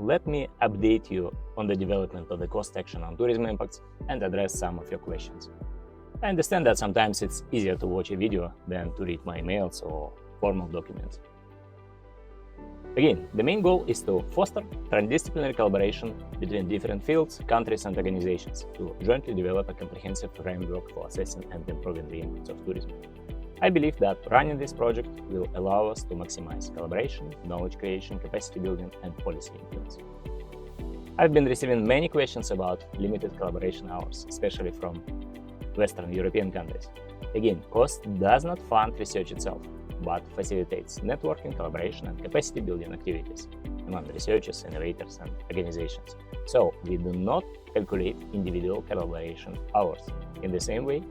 let me update you on the development of the cost action on tourism impacts and address some of your questions. I understand that sometimes it's easier to watch a video than to read my emails or formal documents. Again, the main goal is to foster transdisciplinary collaboration between different fields, countries and organizations to jointly develop a comprehensive framework for assessing and improving the impacts of tourism. I believe that running this project will allow us to maximize collaboration, knowledge creation, capacity building and policy influence. I've been receiving many questions about limited collaboration hours, especially from Western European countries. Again, cost does not fund research itself, but facilitates networking, collaboration and capacity building activities among researchers, innovators and organizations. So we do not calculate individual collaboration hours in the same way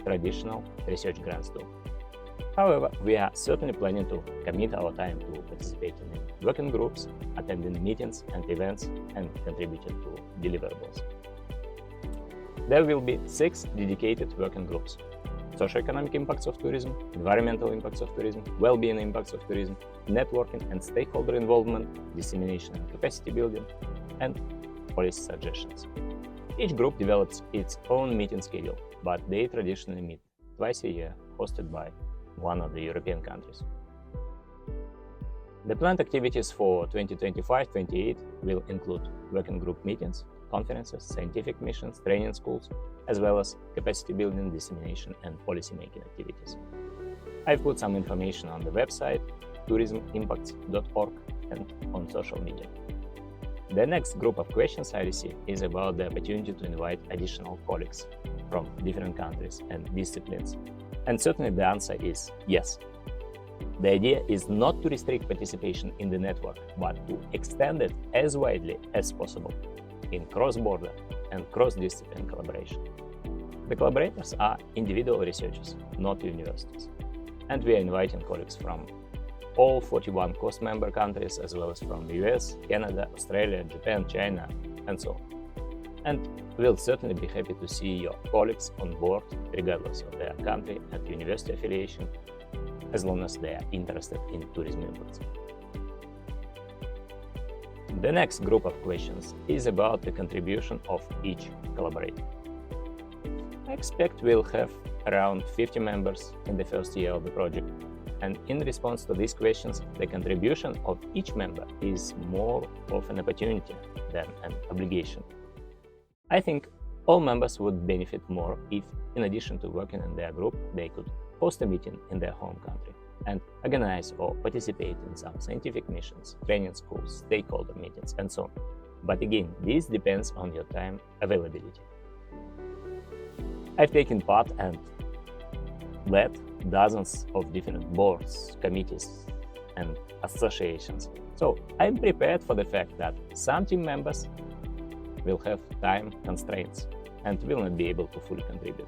traditional research grants do. However, we are certainly planning to commit our time to participating in working groups, attending meetings and events, and contributing to deliverables. There will be 6 dedicated working groups: socioeconomic impacts of tourism, environmental impacts of tourism, well-being impacts of tourism, networking and stakeholder involvement, dissemination and capacity building, and policy suggestions. Each group develops its own meeting schedule, but they traditionally meet twice a year, hosted by one of the European countries. The planned activities for 2025-28 will include working group meetings, conferences, scientific missions, training schools, as well as capacity building, dissemination, and policy-making activities. I've put some information on the website, tourismimpacts.org, and on social media. The next group of questions I received is about the opportunity to invite additional colleagues from different countries and disciplines. And certainly the answer is yes. The idea is not to restrict participation in the network, but to extend it as widely as possible in cross-border and cross-discipline collaboration. The collaborators are individual researchers, not universities. And we are inviting colleagues from all 41 COST member countries, as well as from the US, Canada, Australia, Japan, China, and so on. And we'll certainly be happy to see your colleagues on board, regardless of their country and university affiliation, as long as they are interested in tourism impacts. The next group of questions is about the contribution of each collaborator. I expect we'll have around 50 members in the first year of the project, and in response to these questions, the contribution of each member is more of an opportunity than an obligation. I think all members would benefit more if, in addition to working in their group, they could host a meeting in their home country and organize or participate in some scientific missions, training schools, stakeholder meetings, and so on. But again, this depends on your time availability. I've taken part and led dozens of different boards, committees, and associations. So I'm prepared for the fact that some team members will have time constraints and will not be able to fully contribute.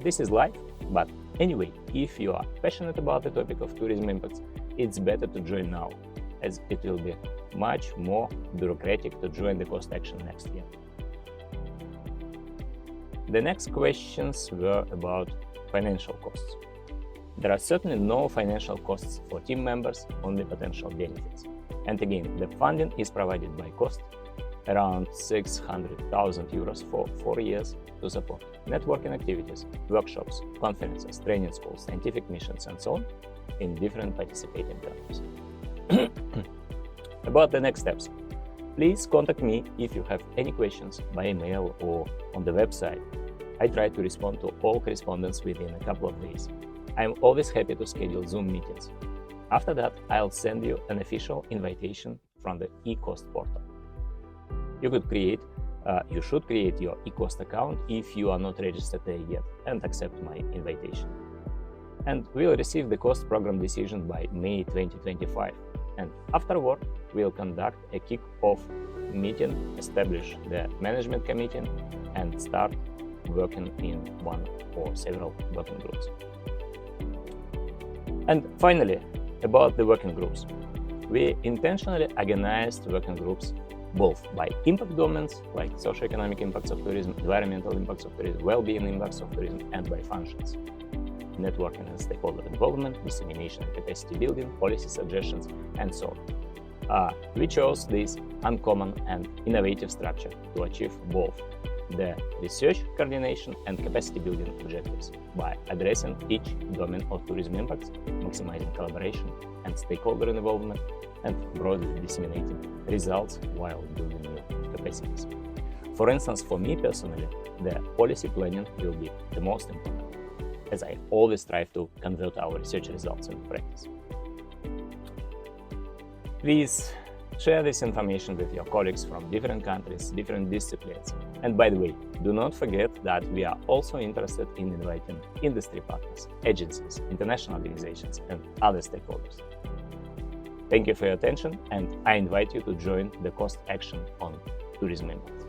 This is life, but anyway, if you are passionate about the topic of tourism impacts, it's better to join now, as it will be much more bureaucratic to join the cost action next year. The next questions were about financial costs. There are certainly no financial costs for team members, only potential benefits. And again, the funding is provided by COST, around 600,000 euros for 4 years, to support networking activities, workshops, conferences, training schools, scientific missions, and so on in different participating countries. About the next steps, please contact me if you have any questions by email or on the website. I try to respond to all correspondence within a couple of days. I'm always happy to schedule Zoom meetings. After that, I'll send you an official invitation from the eCost portal. You should create your eCost account if you are not registered there yet and accept my invitation. And we'll receive the cost program decision by May 2025. And afterward, we'll conduct a kick-off meeting, establish the management committee, and start working in one or several working groups. And finally, about the working groups. We intentionally organized working groups both by impact domains, like socioeconomic impacts of tourism, environmental impacts of tourism, well-being impacts of tourism, and by functions: networking and stakeholder involvement, dissemination and capacity building, policy suggestions, and so on. We chose this uncommon and innovative structure to achieve both the research coordination and capacity building objectives by addressing each domain of tourism impacts, maximizing collaboration and stakeholder involvement, and broadly disseminating results while building new capacities. For instance, for me personally, the policy planning will be the most important, as I always strive to convert our research results into practice. Please share this information with your colleagues from different countries, different disciplines. And by the way, do not forget that we are also interested in inviting industry partners, agencies, international organizations, and other stakeholders. Thank you for your attention, and I invite you to join the cost action on tourism impact.